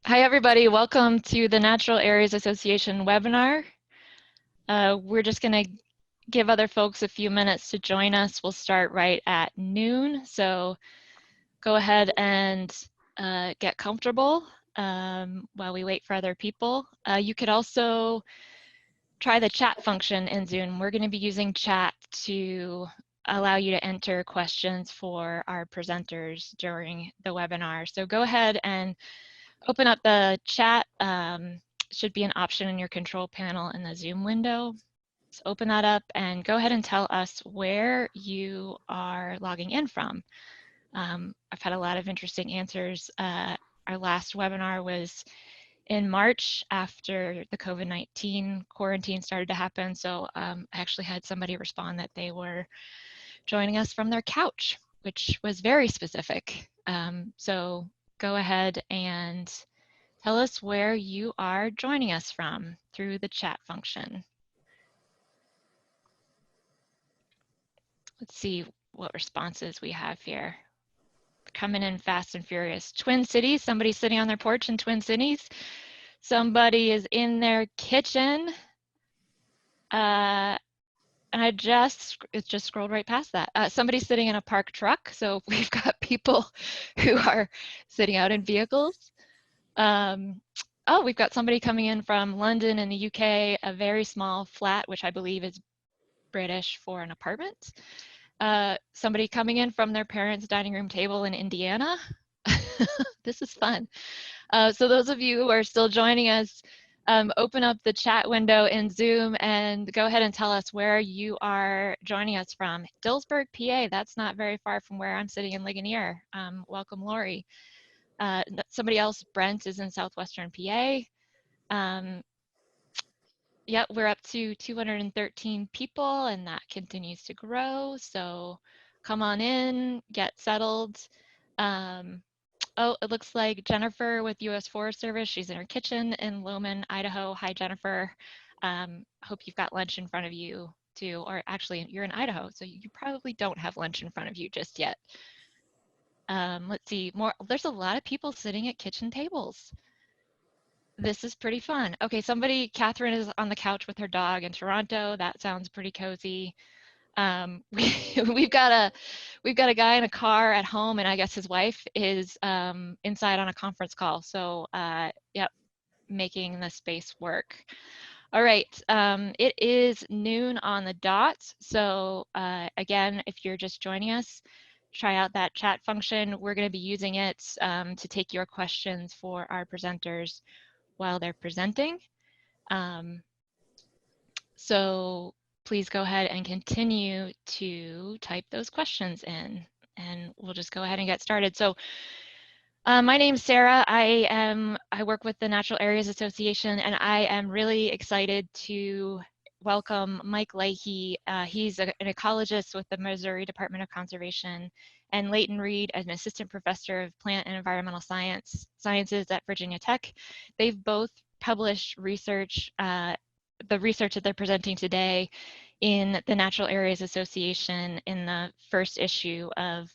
Hi, everybody. Welcome to the Natural Areas Association webinar. We're just going to give other folks a few minutes to join us. We'll start right at noon. So go ahead and get comfortable while we wait for other people. You could also try the chat function in Zoom. We're going to be using chat to allow you to enter questions for our presenters during the webinar. So go ahead and open up the chat. Should be an option in your control panel in the Zoom window. So open that up and go ahead and tell us where you are logging in from. I've had a lot of interesting answers. Our last webinar was in March after the COVID-19 quarantine started to happen. So I actually had somebody respond that they were joining us from their couch, which was very specific. So go ahead and tell us where you are joining us from through the chat function. Let's see what responses we have here. Coming in fast and furious. Twin Cities, somebody's sitting on their porch in Twin Cities. Somebody is in their kitchen. And it just scrolled right past that. Somebody's sitting in a parked truck. So we've got people who are sitting out in vehicles. Oh, we've got somebody coming in from London in the UK, a very small flat, which I believe is British for an apartment. Somebody coming in from their parents' dining room table in Indiana. This is fun. So those of you who are still joining us, open up the chat window in Zoom and go ahead and tell us where you are joining us from. Dillsburg, PA, that's not very far from where I'm sitting in Ligonier. Welcome, Lori. Somebody else, Brent, is in southwestern PA. Yeah, we're up to 213 people and that continues to grow. So come on in, get settled. Oh, it looks like Jennifer with US Forest Service. She's in her kitchen in Lowman, Idaho. Hi, Jennifer. Hope you've got lunch in front of you too, or actually you're in Idaho, so you probably don't have lunch in front of you just yet. Let's see, there's a lot of people sitting at kitchen tables. This is pretty fun. Okay, Catherine is on the couch with her dog in Toronto. That sounds pretty cozy. We've got a guy in a car at home, and I guess his wife is inside on a conference call. So yep, making the space work. All right, it is noon on the dot. So again, if you're just joining us, try out that chat function. We're going to be using it to take your questions for our presenters while they're presenting. So please go ahead and continue to type those questions in, and we'll just go ahead and get started. So my name's Sarah. I work with the Natural Areas Association, and I am really excited to welcome Mike Leahy. He's an ecologist with the Missouri Department of Conservation, and Leighton Reid, an assistant professor of plant and environmental sciences at Virginia Tech. They've both published research, the research that they're presenting today in the Natural Areas Association in the first issue of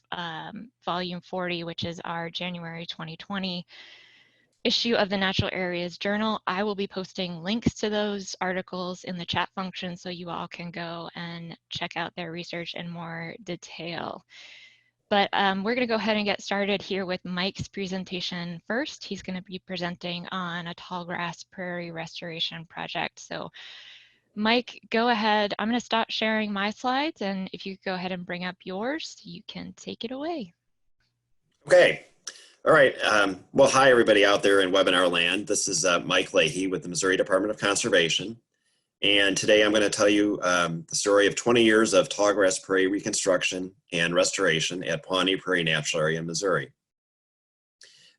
volume 40, which is our January 2020 issue of the Natural Areas Journal. I will be posting links to those articles in the chat function so you all can go and check out their research in more detail. But we're going to go ahead and get started here with Mike's presentation first. He's going to be presenting on a tallgrass prairie restoration project. So Mike, go ahead. I'm going to stop sharing my slides, and if you go ahead and bring up yours, you can take it away. Okay. All right. Well, hi, everybody out there in webinar land. This is Mike Leahy with the Missouri Department of Conservation. And today I'm going to tell you the story of 20 years of tallgrass prairie reconstruction and restoration at Pawnee Prairie Natural Area in Missouri.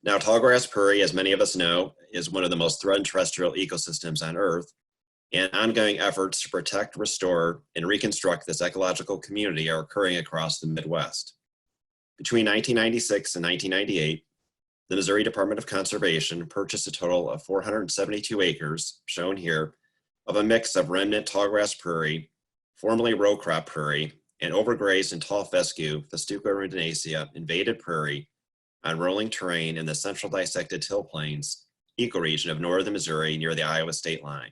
Now, tallgrass prairie, as many of us know, is one of the most threatened terrestrial ecosystems on Earth, and ongoing efforts to protect, restore, and reconstruct this ecological community are occurring across the Midwest. Between 1996 and 1998, the Missouri Department of Conservation purchased a total of 472 acres, shown here, of a mix of remnant tallgrass prairie, formerly row crop prairie, and overgrazed and tall fescue, Festuca rudinacea, invaded prairie on rolling terrain in the central dissected hill plains ecoregion of northern Missouri near the Iowa state line.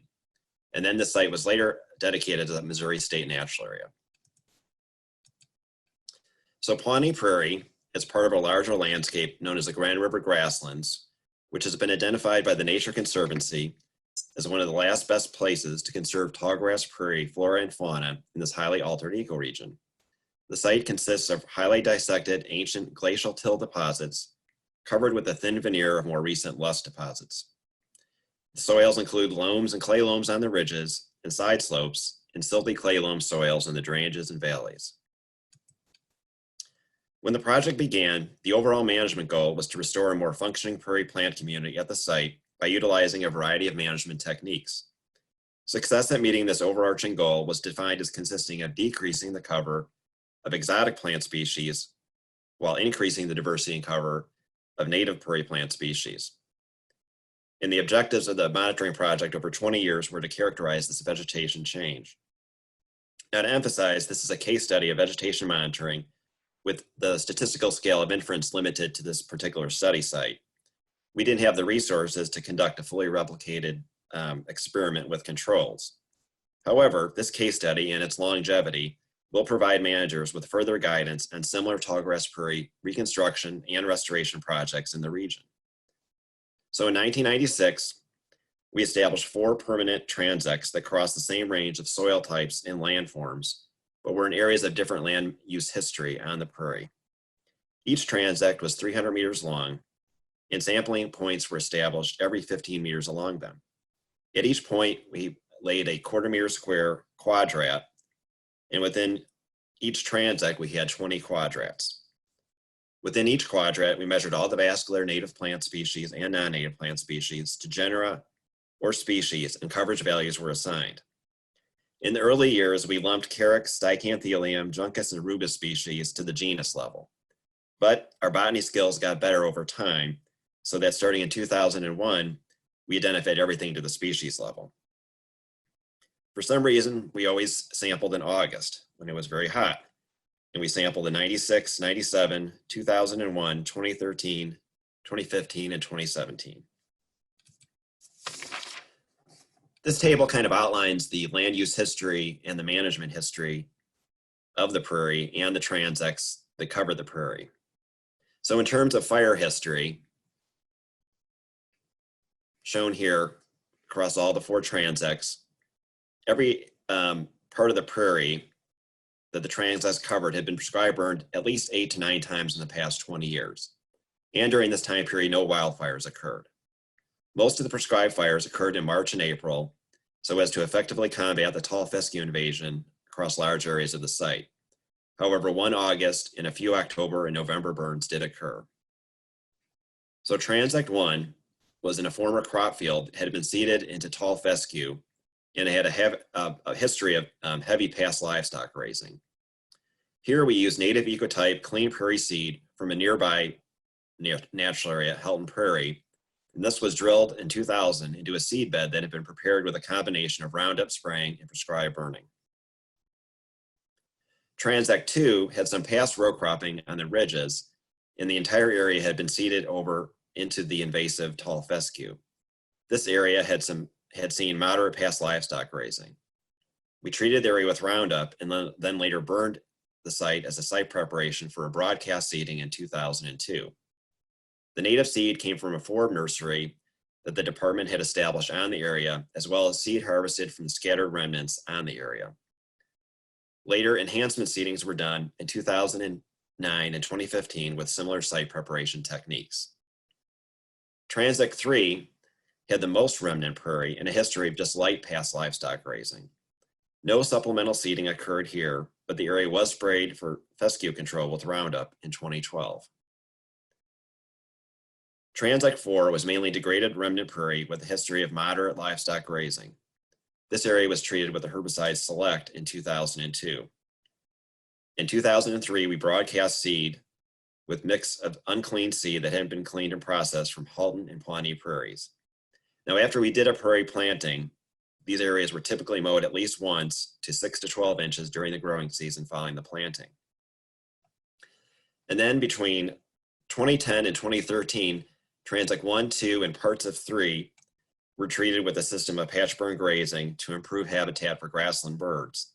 And then the site was later dedicated to the Missouri State Natural Area. So Pawnee Prairie is part of a larger landscape known as the Grand River Grasslands, which has been identified by the Nature Conservancy as one of the last best places to conserve tallgrass prairie flora and fauna in this highly altered ecoregion. The site consists of highly dissected ancient glacial till deposits covered with a thin veneer of more recent loess deposits. The soils include loams and clay loams on the ridges and side slopes, and silty clay loam soils in the drainages and valleys. When the project began, the overall management goal was to restore a more functioning prairie plant community at the site by utilizing a variety of management techniques. Success at meeting this overarching goal was defined as consisting of decreasing the cover of exotic plant species while increasing the diversity and cover of native prairie plant species. And the objectives of the monitoring project over 20 years were to characterize this vegetation change. Now, to emphasize, this is a case study of vegetation monitoring with the statistical scale of inference limited to this particular study site. We didn't have the resources to conduct a fully replicated experiment with controls. However, this case study and its longevity will provide managers with further guidance on similar tallgrass prairie reconstruction and restoration projects in the region. So in 1996, we established 4 permanent transects that cross the same range of soil types and landforms, but were in areas of different land use history on the prairie. Each transect was 300 meters long, and sampling points were established every 15 meters along them. At each point, we laid a 1/4 meter square quadrat, and within each transect, we had 20 quadrats. Within each quadrat, we measured all the vascular native plant species and non-native plant species to genera or species, and coverage values were assigned. In the early years, we lumped Carex, Dicanthelium, Juncus, and Rubus species to the genus level. But our botany skills got better over time, so that starting in 2001, we identified everything to the species level. For some reason, we always sampled in August when it was very hot. And we sampled in 96, 97, 2001, 2013, 2015, and 2017. This table kind of outlines the land use history and the management history of the prairie and the transects that cover the prairie. So in terms of fire history, shown here across all the 4 transects, every part of the prairie that the transects covered had been prescribed burned at least 8 to 9 times in the past 20 years. And during this time period, no wildfires occurred. Most of the prescribed fires occurred in March and April, so as to effectively combat the tall fescue invasion across large areas of the site. However, 1 August and a few October and November burns did occur. So transect 1 was in a former crop field, had been seeded into tall fescue, and it had a history of heavy past livestock grazing. Here we use native ecotype clean prairie seed from a nearby natural area, Helton Prairie, and this was drilled in 2000 into a seed bed that had been prepared with a combination of Roundup spraying and prescribed burning. Transect 2 had some past row cropping on the ridges, and the entire area had been seeded over into the invasive tall fescue. This area had seen moderate past livestock grazing. We treated the area with Roundup and then later burned the site as a site preparation for a broadcast seeding in 2002. The native seed came from a forb nursery that the department had established on the area, as well as seed harvested from scattered remnants on the area. Later, enhancement seedings were done in 2009 and 2015 with similar site preparation techniques. Transect 3 had the most remnant prairie and a history of just light past livestock grazing. No supplemental seeding occurred here, but the area was sprayed for fescue control with Roundup in 2012. Transect 4 was mainly degraded remnant prairie with a history of moderate livestock grazing. This area was treated with the herbicide Select in 2002. In 2003, we broadcast seed with mix of uncleaned seed that hadn't been cleaned and processed from Halton and Pawnee prairies. Now, after we did a prairie planting, these areas were typically mowed at least once to 6 to 12 inches during the growing season following the planting. And then between 2010 and 2013, Transect 1, 2, and parts of 3 were treated with a system of patch burn grazing to improve habitat for grassland birds.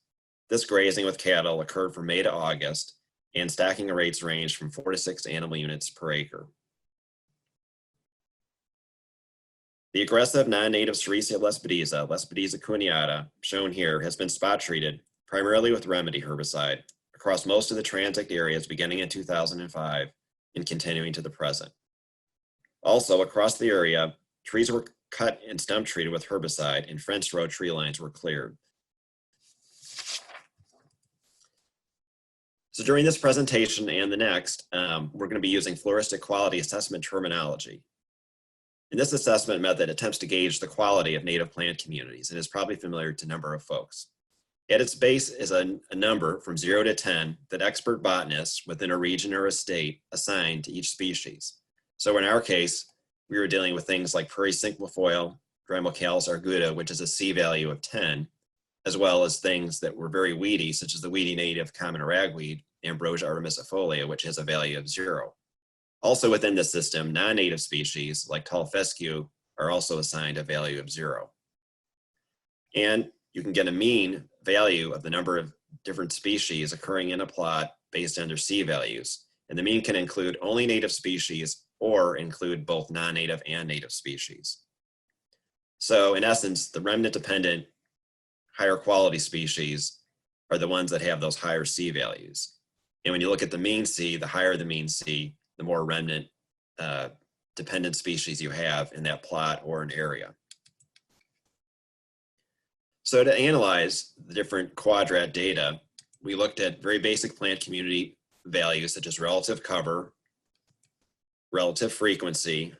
This grazing with cattle occurred from May to August, and stocking rates ranged from 4 to 6 animal units per acre. The aggressive non-native Sericea Lespedeza cuneata, shown here, has been spot treated primarily with remedy herbicide across most of the transect areas beginning in 2005 and continuing to the present. Also, across the area, trees were cut and stump treated with herbicide, and fenced row tree lines were cleared. So during this presentation and the next, we're going to be using Floristic quality assessment terminology. And this assessment method attempts to gauge the quality of native plant communities and is probably familiar to a number of folks. At its base is a number from 0 to 10 that expert botanists within a region or a state assign to each species. So in our case, we were dealing with things like Prairie cinquefoil, Drymocalis arguta, which is a C value of 10, as well as things that were very weedy, such as the weedy native common ragweed, Ambrosia artemisifolia, which has a value of 0. Also within the system, non-native species like tall fescue are also assigned a value of 0. And you can get a mean value of the number of different species occurring in a plot based on their C values. And the mean can include only native species or include both non-native and native species. So in essence, the remnant-dependent higher quality species are the ones that have those higher C values. And when you look at the mean C, the higher the mean C, the more remnant dependent species you have in that plot or an area. So to analyze the different quadrat data, we looked at very basic plant community values such as relative cover, relative frequency,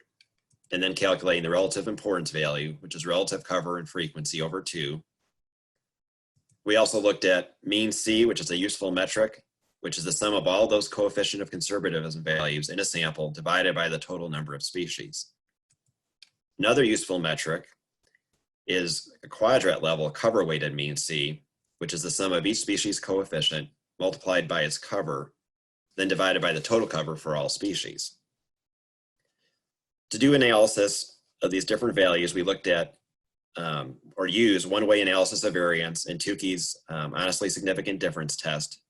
and then calculating the relative importance value, which is relative cover and frequency over 2. We also looked at mean C, which is a useful metric, which is the sum of all those coefficient of conservatism values in a sample divided by the total number of species. Another useful metric is a quadrat level cover weighted mean C, which is the sum of each species coefficient multiplied by its cover, then divided by the total cover for all species. To do analysis of these different values, we looked at or used one-way analysis of variance and Tukey's honestly significant difference test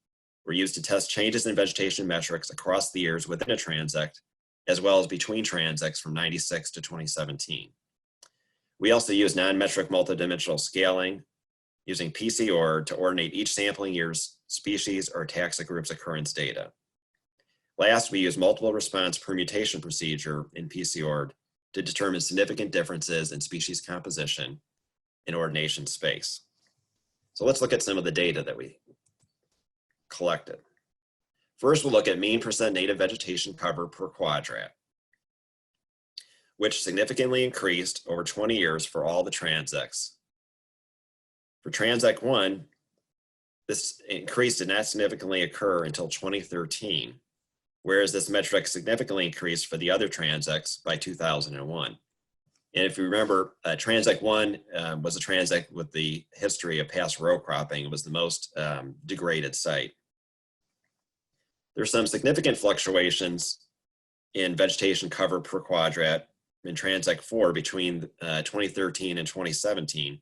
were used to test changes in vegetation metrics across the years within a transect, as well as between transects from 96 to 2017. We also used non-metric multidimensional scaling using PCORD to ordinate each sampling year's species or taxa group's occurrence data. Last, we used multiple response permutation procedure in PCORD to determine significant differences in species composition in ordination space. So let's look at some of the data that we collected. First, we'll look at mean % native vegetation cover per quadrat, which significantly increased over 20 years for all the transects. For transect 1, this increase did not significantly occur until 2013, whereas this metric significantly increased for the other transects by 2001. And if you remember, transect 1 was a transect with the history of past row cropping. It was the most degraded site. There's some significant fluctuations in vegetation cover per quadrat in transect 4 between 2013 and 2017.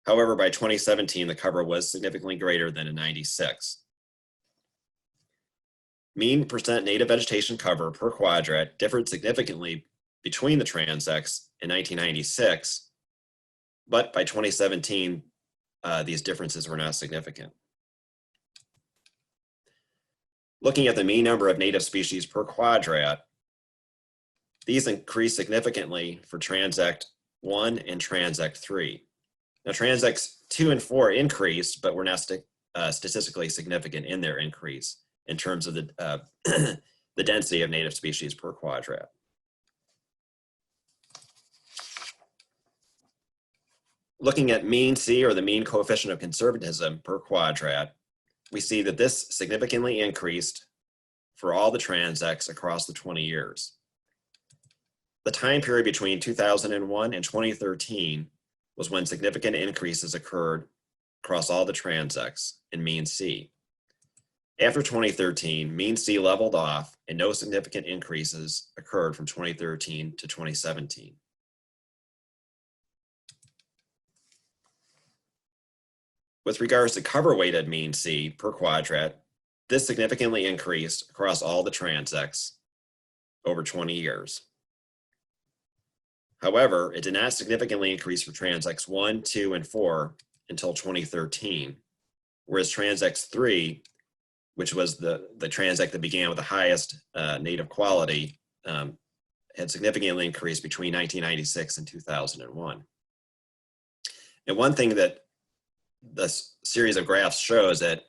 However, by 2017, the cover was significantly greater than in 96. Mean % native vegetation cover per quadrat differed significantly between the transects in 1996, but by 2017, these differences were not significant. Looking at the mean number of native species per quadrat, these increased significantly for transect 1 and transect 3. Now transects 2 and 4 increased, but were not statistically significant in their increase in terms of the density of native species per quadrat. Looking at mean C, or the mean coefficient of conservatism per quadrat, we see that this significantly increased for all the transects across the 20 years. The time period between 2001 and 2013 was when significant increases occurred across all the transects in mean C. After 2013, mean C leveled off and no significant increases occurred from 2013 to 2017. With regards to cover-weighted mean C per quadrat, this significantly increased across all the transects over 20 years. However, it did not significantly increase for transects 1, 2, and 4 until 2013, whereas transects 3, which was the transect that began with the highest native quality, had significantly increased between 1996 and 2001. And one thing that this series of graphs shows that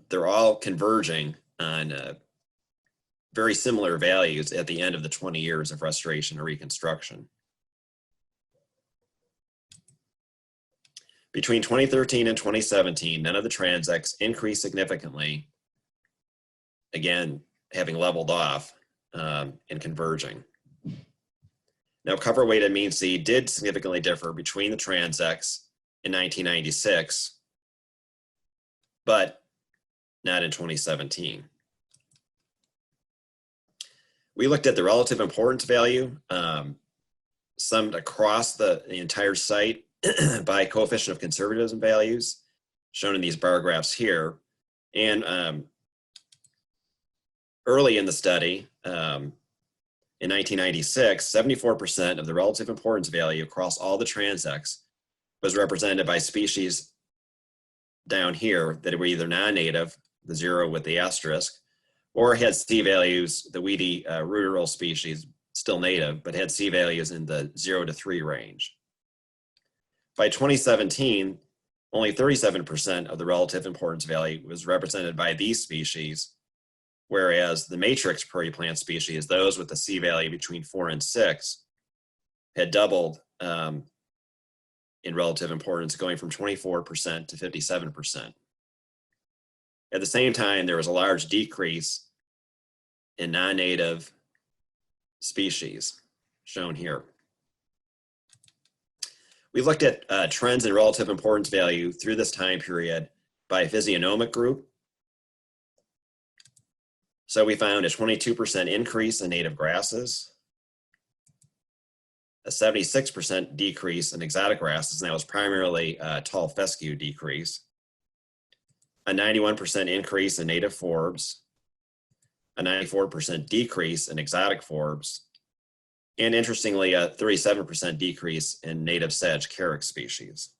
they're all converging on very similar values at the end of the 20 years of restoration or reconstruction. Between 2013 and 2017, none of the transects increased significantly, again, having leveled off and converging. Now, cover-weighted mean C did significantly differ between the transects in 1996, but not in 2017. We looked at the relative importance value, summed across the entire site by coefficient of conservatism values, shown in these bar graphs here. And early in the study, in 1996, 74% of the relative importance value across all the transects was represented by species down here that were either non-native, the 0 with the asterisk, or had C values, the weedy ruderal species, still native, but had C values in the 0 to 3 range. By 2017, only 37% of the relative importance value was represented by these species, whereas the matrix prairie plant species, those with the C value between 4 and 6, had doubled in relative importance, going from 24% to 57%. At the same time, there was a large decrease in non-native species, shown here. We looked at trends in relative importance value through this time period by physiognomic group. So we found a 22% increase in native grasses, a 76% decrease in exotic grasses, and that was primarily tall fescue decrease, a 91% increase in native forbs, a 94% decrease in exotic forbs, and interestingly, a 37% decrease in native sedge carex species.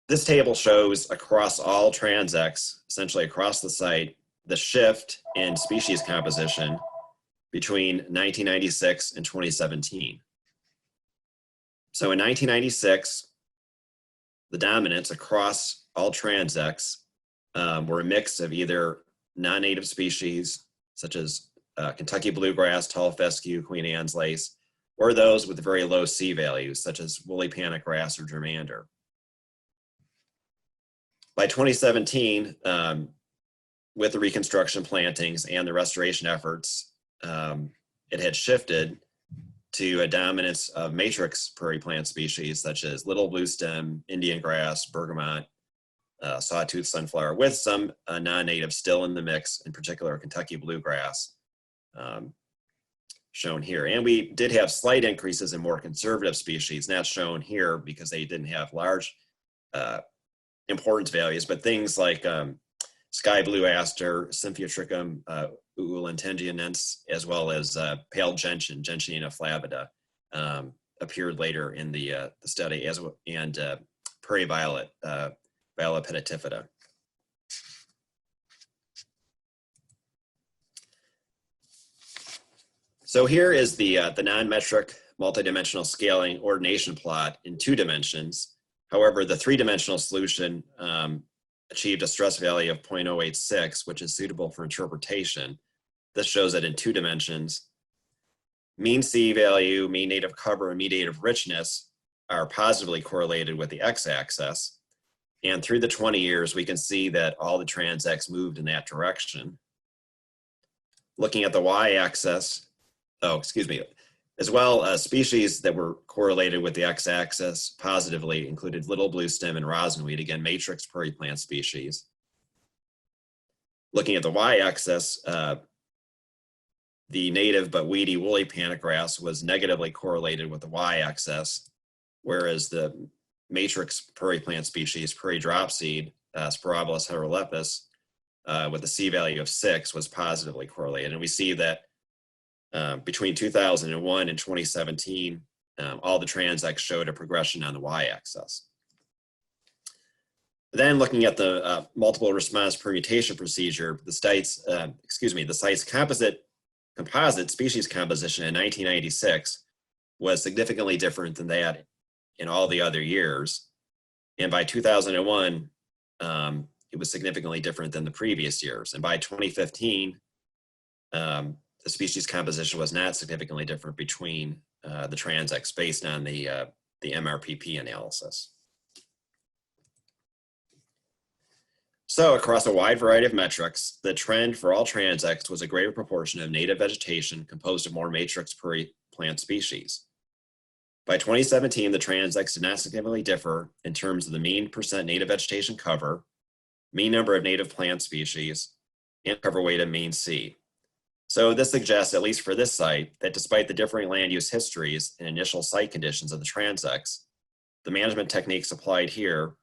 This table shows across all transects, essentially across the site, the shift in species composition between 1996 and 2017. So in 1996, the dominants across all transects were a mix of either non-native species, such as Kentucky bluegrass, tall fescue, Queen Anne's lace, or those with very low C values, such as woolly panic grass or germander. By 2017, with the reconstruction plantings and the restoration efforts, it had shifted to a dominance of matrix prairie plant species such as little bluestem, Indian grass, bergamot, sawtooth sunflower, with some non-native still in the mix, in particular Kentucky bluegrass, shown here. And we did have slight increases in more conservative species, not shown here because they didn't have large importance values, but things like sky blue aster, Symphytrichum ulantengianense, as well as pale gentian, Gentiana flavida, appeared later in the study, and prairie violet, Viola petitifida. So here is the non-metric multidimensional scaling ordination plot in 2 dimensions. However, the 3-dimensional solution achieved a stress value of 0.086, which is suitable for interpretation. This shows that in 2 dimensions, mean C value, mean native cover, and mean native richness are positively correlated with the x-axis. And through the 20 years, we can see that all the transects moved in that direction. Looking at the y-axis, As well, species that were correlated with the x-axis positively included little bluestem and rosinweed, again, matrix prairie plant species. Looking at the y-axis, the native but weedy woolly pantograph was negatively correlated with the y-axis, whereas the matrix prairie plant species, prairie dropseed, Sporobolus heterolepis, with a C-value of 6 was positively correlated. And we see that between 2001 and 2017, all the transects showed a progression on the y-axis. Then looking at the multiple response permutation procedure, the site's composite species composition in 1996 was significantly different than that in all the other years. And by 2001, it was significantly different than the previous years. And by 2015, the species composition was not significantly different between the transects based on the MRPP analysis. So across a wide variety of metrics, the trend for all transects was a greater proportion of native vegetation composed of more matrix prairie plant species. By 2017, the transects did not significantly differ in terms of the mean percent native vegetation cover, mean number of native plant species, and cover weight of mean C. So this suggests, at least for this site, that despite the differing land use histories and initial site conditions of the transects, the management techniques applied here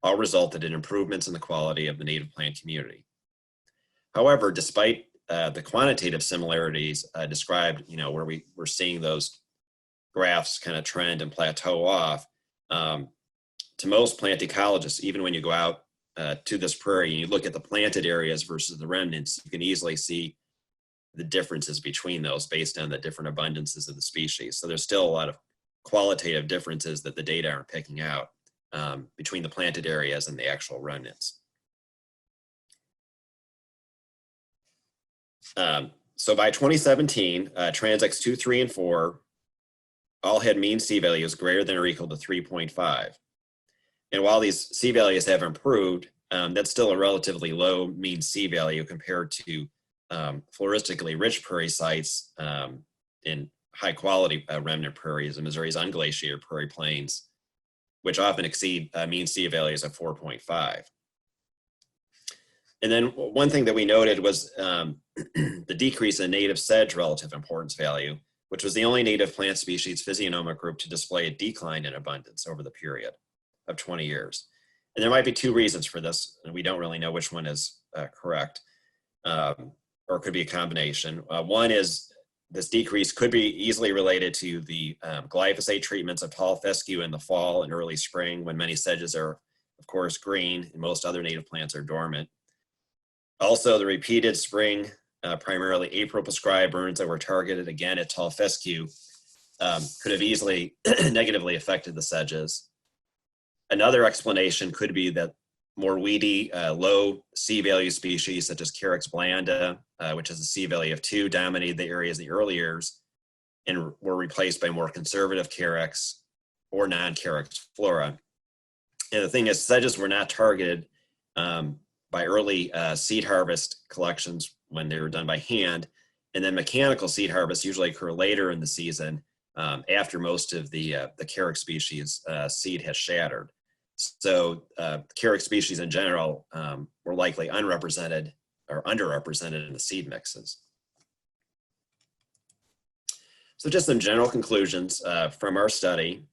all resulted in improvements in the quality of the native plant community. However, despite the quantitative similarities described, where we're seeing those graphs kind of trend and plateau off, to most plant ecologists, even when you go out to this prairie and you look at the planted areas versus the remnants, you can easily see the differences between those based on the different abundances of the species. So there's still a lot of qualitative differences that the data aren't picking out between the planted areas and the actual remnants. So by 2017, transects 2, 3, and 4 all had mean C values greater than or equal to 3.5. And while these C values have improved, that's still a relatively low mean C value compared to floristically rich prairie sites in high quality remnant prairies in Missouri's unglaciated prairie plains, which often exceed mean C values of 4.5. And then one thing that we noted was the decrease in native sedge relative importance value, which was the only native plant species physiognomic group to display a decline in abundance over the period of 20 years. And there might be two reasons for this, and we don't really know which one is correct, or could be a combination. One is this decrease could be easily related to the glyphosate treatments of tall fescue in the fall and early spring, when many sedges are, of course, green and most other native plants are dormant. Also, the repeated spring, primarily April prescribed burns that were targeted again at tall fescue could have easily negatively affected the sedges. Another explanation could be that more weedy, low C-value species such as Carex blanda, which has a C-value of 2, dominated the areas in the early years and were replaced by more conservative Carex or non-Carex flora. And the thing is, sedges were not targeted by early seed harvest collections when they were done by hand, and then mechanical seed harvests usually occur later in the season after most of the Carex species seed has shattered. So Carex species in general were likely unrepresented or underrepresented in the seed mixes. So just some general conclusions from our study.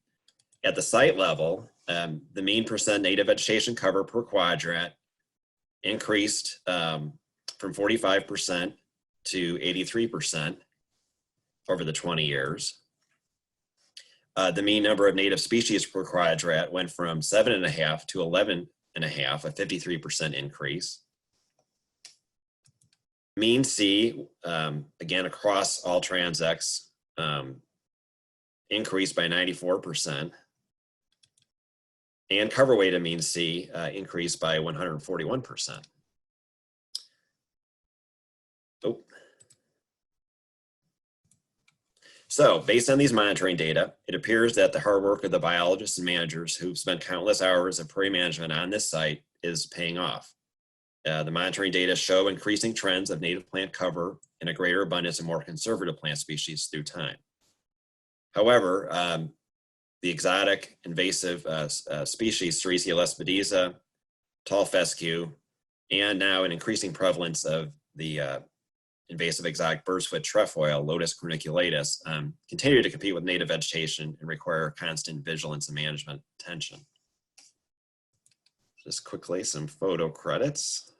At the site level, the mean percent native vegetation cover per quadrant increased from 45% to 83% over the 20 years. The mean number of native species per quadrant went from 7.5 to 11.5, a 53% increase. Mean C, again, across all transects, increased by 94%. And cover weight of mean C increased by 141%. Oh. So based on these monitoring data, it appears that the hard work of the biologists and managers who've spent countless hours of prairie management on this site is paying off. The monitoring data show increasing trends of native plant cover and a greater abundance of more conservative plant species through time. However, the exotic invasive species, Sericea lespedeza, tall fescue, and now an increasing prevalence of the invasive exotic bird's-foot trefoil, Lotus corniculatus, continue to compete with native vegetation and require constant vigilance and management attention. Just quickly, some photo credits,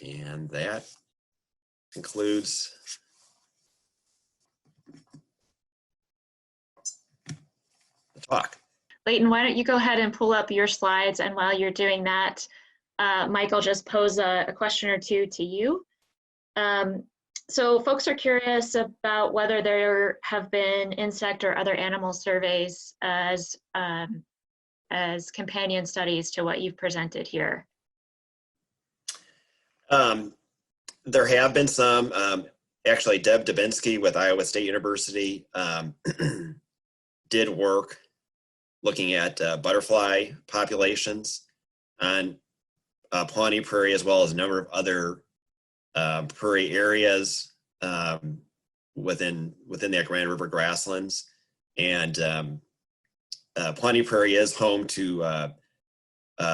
and that concludes the talk. Leighton, why don't you go ahead and pull up your slides, and while you're doing that, Mike, I'll just pose a question or two to you. So folks are curious about whether there have been insect or other animal surveys as companion studies to what you've presented here. There have been some. Actually, Deb Dubinsky with Iowa State University did work looking at butterfly populations on Pawnee Prairie, as well as a number of other prairie areas within that Grand River grasslands. And Pawnee Prairie is home to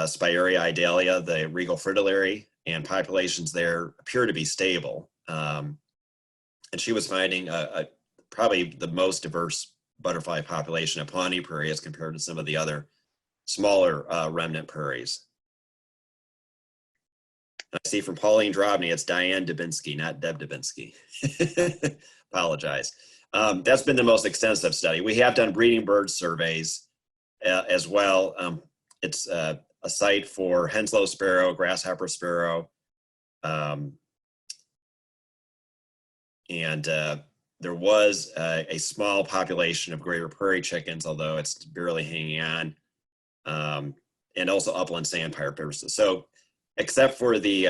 Spirea idalia, the regal fritillary, and populations there appear to be stable. And she was finding probably the most diverse butterfly population at Pawnee Prairie as compared to some of the other smaller remnant prairies. I see from Pauline Drobny, it's Diane Dubinsky, not Deb Dubinsky. Apologize. That's been the most extensive study. We have done breeding bird surveys as well. It's a site for Henslow sparrow, grasshopper sparrow, and there was a small population of greater prairie chickens, although it's barely hanging on, and also upland sandpiper. So except for the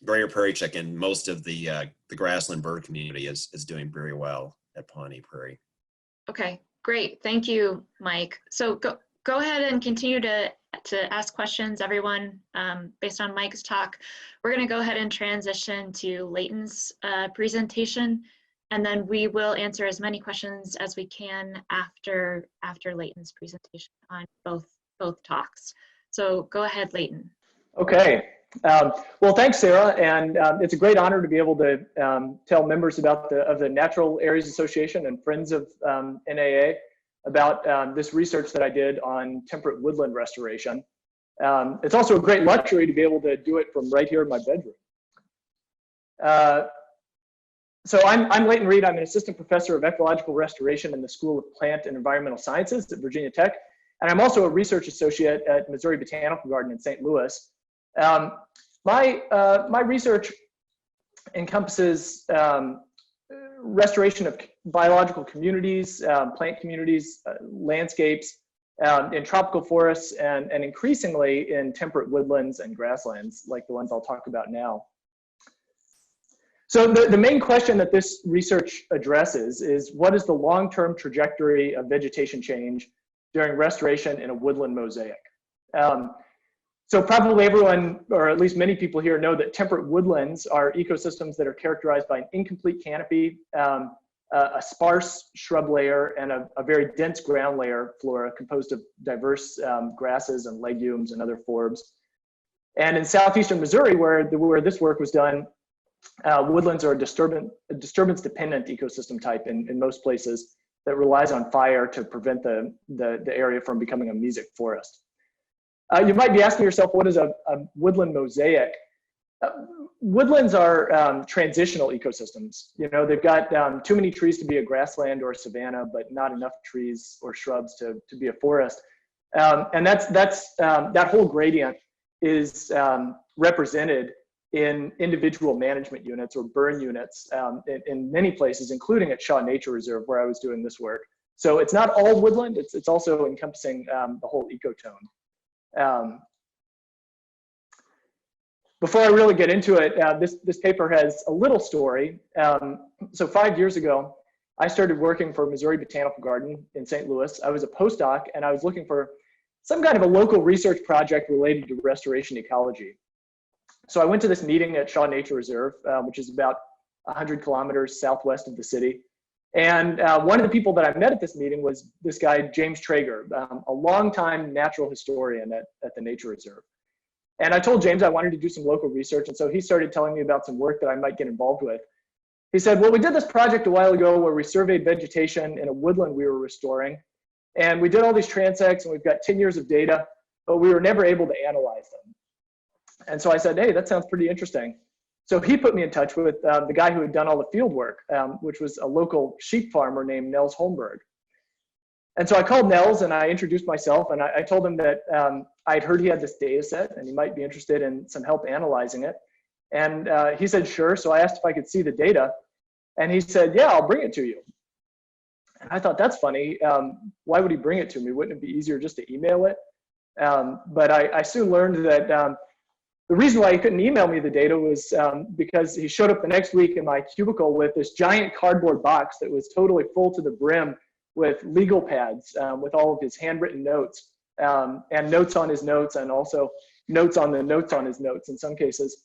greater prairie chicken, most of the grassland bird community is doing very well at Pawnee Prairie. Okay, great. Thank you, Mike. So go ahead and continue to ask questions, everyone, based on Mike's talk. We're going to go ahead and transition to Leighton's presentation, and then we will answer as many questions as we can after Leighton's presentation on both talks. So go ahead, Leighton. Okay. Well, thanks, Sarah, and it's a great honor to be able to tell members about the Natural Areas Association and Friends of NAA about this research that I did on temperate woodland restoration. It's also a great luxury to be able to do it from right here in my bedroom. So I'm Leighton Reid. I'm an assistant professor of ecological restoration in the School of Plant and Environmental Sciences at Virginia Tech, and I'm also a research associate at Missouri Botanical Garden in St. Louis. My research encompasses restoration of biological communities, plant communities, landscapes in tropical forests, and increasingly in temperate woodlands and grasslands like the ones I'll talk about now. So the main question that this research addresses is, what is the long-term trajectory of vegetation change during restoration in a woodland mosaic? So probably everyone, or at least many people here, know that temperate woodlands are ecosystems that are characterized by an incomplete canopy, a sparse shrub layer, and a very dense ground layer flora composed of diverse grasses and legumes and other forbs. And in southeastern Missouri, where this work was done, woodlands are a disturbance-dependent ecosystem type in most places that relies on fire to prevent the area from becoming a mesic forest. You might be asking yourself, what is a woodland mosaic? Woodlands are transitional ecosystems. You know, they've got too many trees to be a grassland or a savanna, but not enough trees or shrubs to be a forest. And that whole gradient is represented in individual management units or burn units in many places, including at Shaw Nature Reserve, where I was doing this work. So it's not all woodland, it's also encompassing the whole ecotone. Before I really get into it, this paper has a little story. So 5 years ago, I started working for Missouri Botanical Garden in St. Louis. I was a postdoc, and I was looking for some kind of a local research project related to restoration ecology. So I went to this meeting at Shaw Nature Reserve, which is about 100 kilometers southwest of the city. And one of the people that I met at this meeting was this guy, James Traeger, a longtime natural historian at the nature reserve. And I told James I wanted to do some local research. And so he started telling me about some work that I might get involved with. He said, well, we did this project a while ago where we surveyed vegetation in a woodland we were restoring. And we did all these transects and we've got 10 years of data, but we were never able to analyze them. And so I said, hey, that sounds pretty interesting. So he put me in touch with the guy who had done all the field work, which was a local sheep farmer named Nels Holmberg. And so I called Nels and I introduced myself and I told him that I'd heard he had this data set and he might be interested in some help analyzing it. And he said, sure. So I asked if I could see the data and he said, yeah, I'll bring it to you. And I thought, that's funny. Why would he bring it to me? Wouldn't it be easier just to email it? But I soon learned that the reason why he couldn't email me the data was because he showed up the next week in my cubicle with this giant cardboard box that was totally full to the brim with legal pads with all of his handwritten notes and notes on his notes and also notes on the notes on his notes in some cases.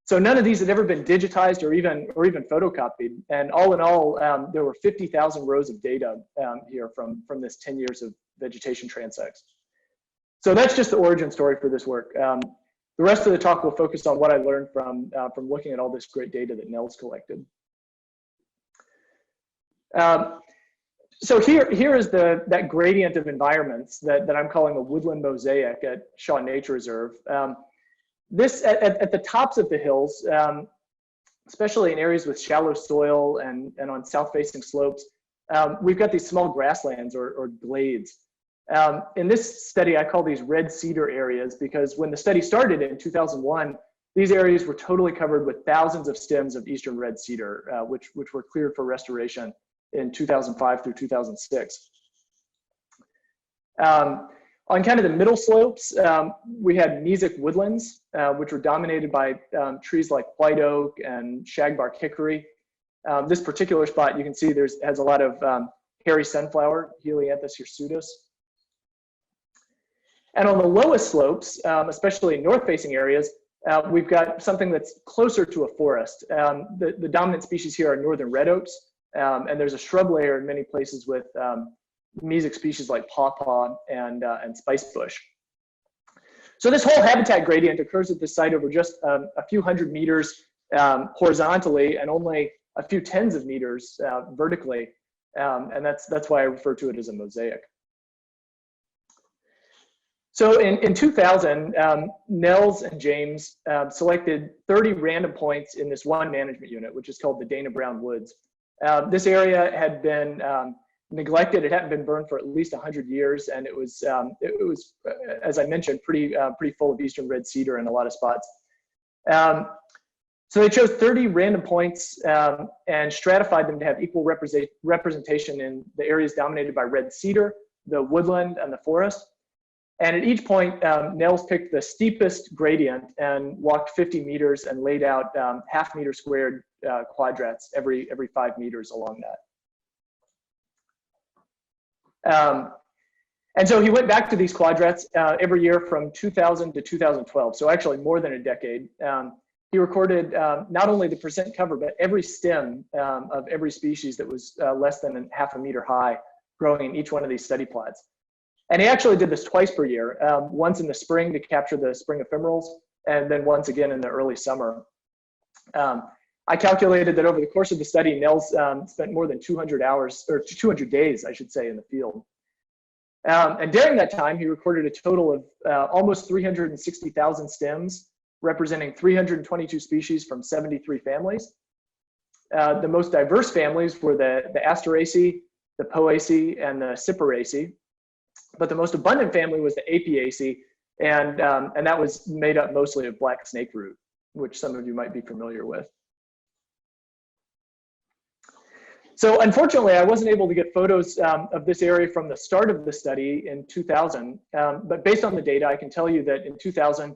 So none of these had ever been digitized or even photocopied. And all in all, there were 50,000 rows of data here from this 10 years of vegetation transects. So that's just the origin story for this work. The rest of the talk will focus on what I learned from looking at all this great data that Nels collected. So here is that gradient of environments that I'm calling a woodland mosaic at Shaw Nature Reserve. This at the tops of the hills, especially in areas with shallow soil and on south-facing slopes, we've got these small grasslands or glades. In this study, I call these red cedar areas because when the study started in 2001, these areas were totally covered with thousands of stems of eastern red cedar, which were cleared for restoration in 2005 through 2006. On kind of the middle slopes, we had mesic woodlands, which were dominated by trees like white oak and shagbark hickory. This particular spot, you can see has a lot of hairy sunflower, Helianthus hirsutus. And on the lowest slopes, especially in north-facing areas, we've got something that's closer to a forest. The dominant species here are northern red oaks, and there's a shrub layer in many places with mesic species like pawpaw and spice bush. So this whole habitat gradient occurs at this site over just a few hundred meters horizontally and only a few tens of meters vertically, and that's why I refer to it as a mosaic. So in 2000, Nels and James selected 30 random points in this one management unit, which is called the Dana Brown Woods. This area had been neglected. It hadn't been burned for at least 100 years, and it was as I mentioned, pretty full of eastern red cedar in a lot of spots. So they chose 30 random points and stratified them to have equal representation in the areas dominated by red cedar, the woodland, and the forest. And at each point, Nels picked the steepest gradient and walked 50 meters and laid out half-meter squared quadrats every 5 meters along that. And so he went back to these quadrats every year from 2000 to 2012, so actually more than a decade. He recorded not only the percent cover, but every stem of every species that was less than half a meter high growing in each one of these study plots. And he actually did this twice per year, once in the spring to capture the spring ephemerals, and then once again in the early summer. I calculated that over the course of the study, Nels spent more than 200 hours, or 200 days, I should say, in the field. And during that time, he recorded a total of almost 360,000 stems, representing 322 species from 73 families. The most diverse families were the Asteraceae, the Poaceae, and the Cyperaceae. But the most abundant family was the Apiaceae, and that was made up mostly of black snakeroot, which some of you might be familiar with. So unfortunately, I wasn't able to get photos of this area from the start of the study in 2000, but based on the data, I can tell you that in 2000,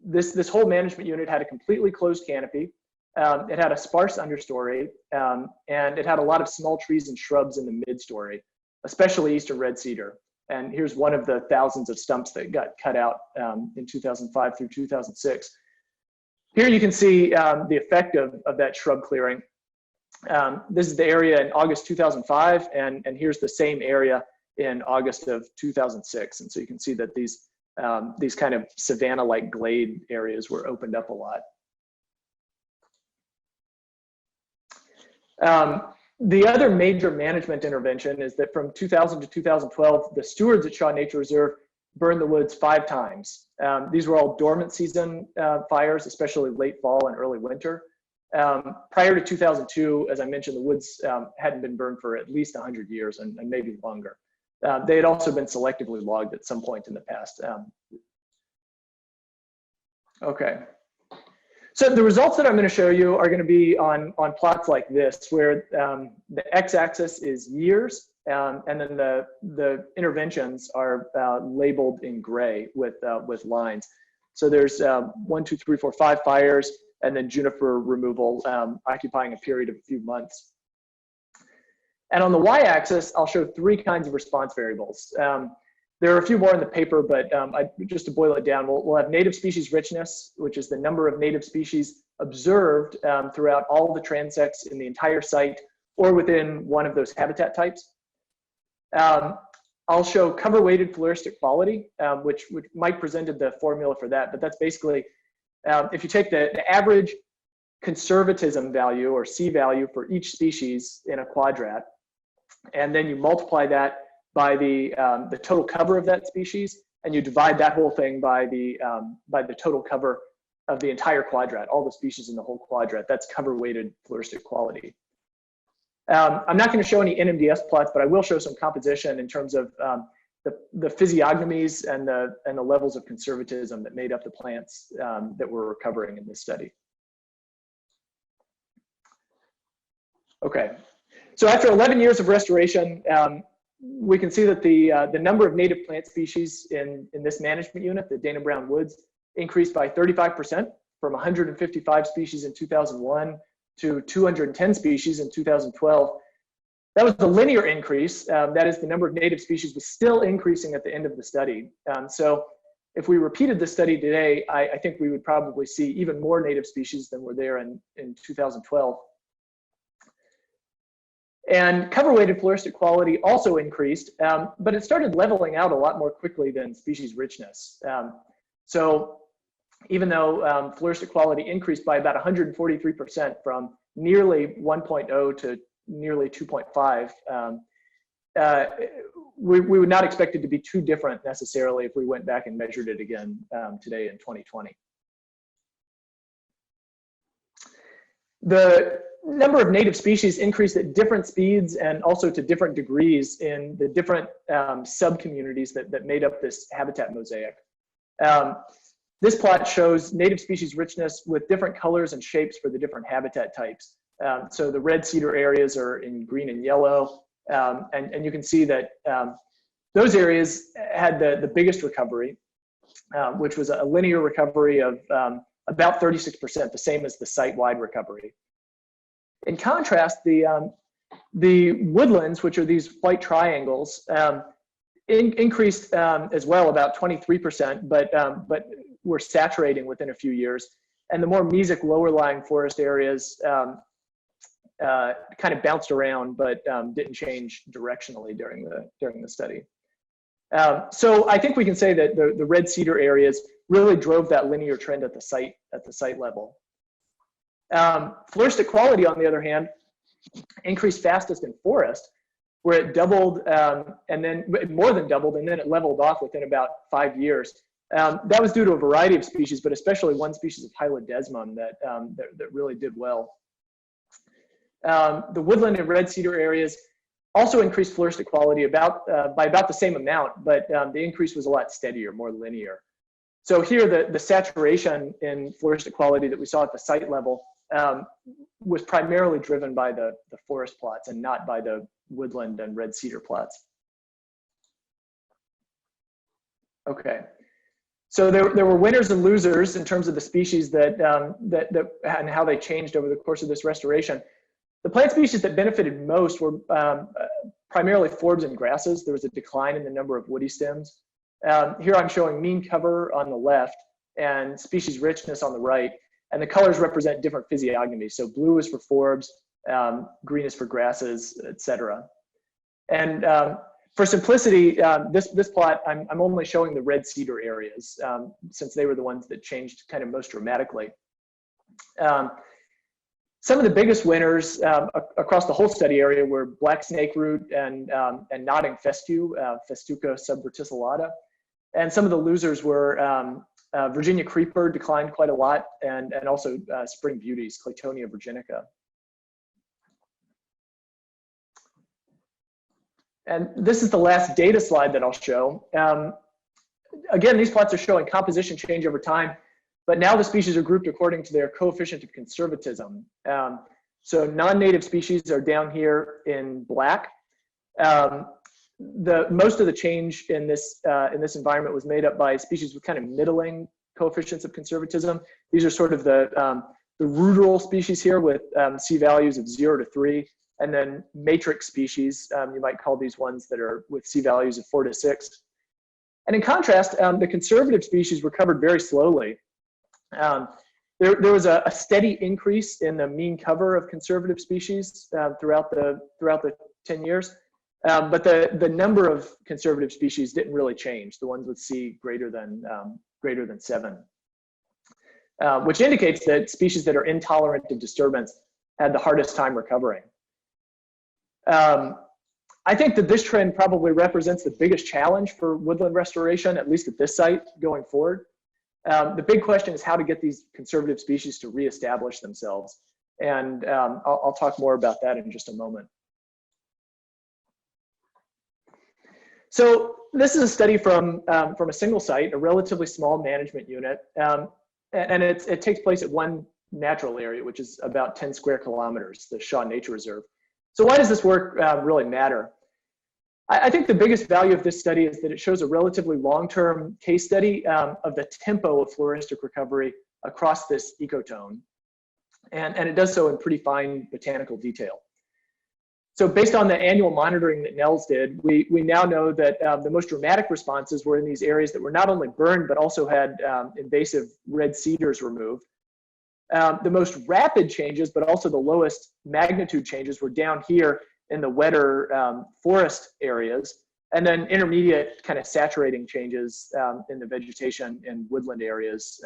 this whole management unit had a completely closed canopy. It had a sparse understory, and it had a lot of small trees and shrubs in the midstory, especially eastern red cedar. And here's one of the thousands of stumps that got cut out in 2005 through 2006. Here you can see the effect of that shrub clearing. This is the area in August 2005, and here's the same area in August of 2006. And so you can see that these kind of savanna-like glade areas were opened up a lot. The other major management intervention is that from 2000 to 2012, the stewards at Shaw Nature Reserve burned the woods 5 times. These were all dormant season fires, especially late fall and early winter. Prior to 2002, as I mentioned, the woods hadn't been burned for at least 100 years and maybe longer. They had also been selectively logged at some point in the past. Okay. So the results that I'm going to show you are going to be on plots like this, where the x-axis is years, and then the interventions are labeled in gray with lines. So there's 1, 2, 3, 4, 5 fires, and then juniper removal occupying a period of a few months. And on the y-axis, I'll show 3 kinds of response variables. There are a few more in the paper, but just to boil it down, we'll have native species richness, which is the number of native species observed throughout all the transects in the entire site or within one of those habitat types. I'll show cover-weighted floristic quality, which Mike presented the formula for that, but that's basically, if you take the average conservatism value or C value for each species in a quadrat, and then you multiply that by the total cover of that species, and you divide that whole thing by the total cover of the entire quadrat, all the species in the whole quadrat. That's cover-weighted floristic quality. I'm not going to show any NMDS plots, but I will show some composition in terms of the physiognomies and the levels of conservatism that made up the plants that we're recovering in this study. Okay, so after 11 years of restoration, we can see that the number of native plant species in this management unit, the Dana Brown Woods, increased by 35% from 155 species in 2001 to 210 species in 2012. That was the linear increase. That is, the number of native species was still increasing at the end of the study. So if we repeated this study today, I think we would probably see even more native species than were there in 2012. And cover-weighted floristic quality also increased, but it started leveling out a lot more quickly than species richness. So even though floristic quality increased by about 143% from nearly 1.0 to nearly 2.5, we would not expect it to be too different necessarily if we went back and measured it again today in 2020. The number of native species increased at different speeds and also to different degrees in the different sub-communities that made up this habitat mosaic. This plot shows native species richness with different colors and shapes for the different habitat types. So the red cedar areas are in green and yellow, and you can see that those areas had the biggest recovery, which was a linear recovery of about 36%, the same as the site-wide recovery. In contrast, the woodlands, which are these white triangles, increased as well, about 23%, but were saturating within a few years. And the more mesic lower-lying forest areas kind of bounced around, but didn't change directionally during the study. So I think we can say that the red cedar areas really drove that linear trend at the site level. Floristic quality, on the other hand, increased fastest in forest, where it doubled and then more than doubled, and then it leveled off within about 5 years. That was due to a variety of species, but especially one species of Hyloidesmum that really did well. The woodland and red cedar areas also increased floristic quality by about the same amount, but the increase was a lot steadier, more linear. So here, the saturation in floristic quality that we saw at the site level was primarily driven by the forest plots and not by the woodland and red cedar plots. Okay, so there were winners and losers in terms of the species that and how they changed over the course of this restoration. The plant species that benefited most were primarily forbs and grasses. There was a decline in the number of woody stems. Here I'm showing mean cover on the left and species richness on the right. And the colors represent different physiognomies. So blue is for forbs, green is for grasses, etc. And for simplicity, this plot, I'm only showing the red cedar areas since they were the ones that changed kind of most dramatically. Some of the biggest winners across the whole study area were black snakeroot and nodding fescue, Festuca subverticillata. And some of the losers were Virginia creeper declined quite a lot, and also spring beauties, Claytonia virginica. And this is the last data slide that I'll show. Again, these plots are showing composition change over time, but now the species are grouped according to their coefficient of conservatism. So non-native species are down here in black. Most of the change in this environment was made up by species with kind of middling coefficients of conservatism. These are sort of the ruderal species here with C values of 0 to 3, and then matrix species, you might call these ones that are with C values of 4 to 6. And in contrast, the conservative species recovered very slowly. There was a steady increase in the mean cover of conservative species throughout the 10 years. But the number of conservative species didn't really change, the ones with C greater than 7, which indicates that species that are intolerant of disturbance had the hardest time recovering. I think that this trend probably represents the biggest challenge for woodland restoration, at least at this site, going forward. The big question is how to get these conservative species to reestablish themselves. And I'll talk more about that in just a moment. So this is a study from a single site, a relatively small management unit, and it takes place at one natural area, which is about 10 square kilometers, the Shaw Nature Reserve. So why does this work really matter? I think the biggest value of this study is that it shows a relatively long-term case study of the tempo of floristic recovery across this ecotone, and it does so in pretty fine botanical detail. So based on the annual monitoring that Nels did, we now know that the most dramatic responses were in these areas that were not only burned, but also had invasive red cedars removed. The most rapid changes, but also the lowest magnitude changes, were down here in the wetter forest areas, and then intermediate kind of saturating changes in the vegetation and woodland areas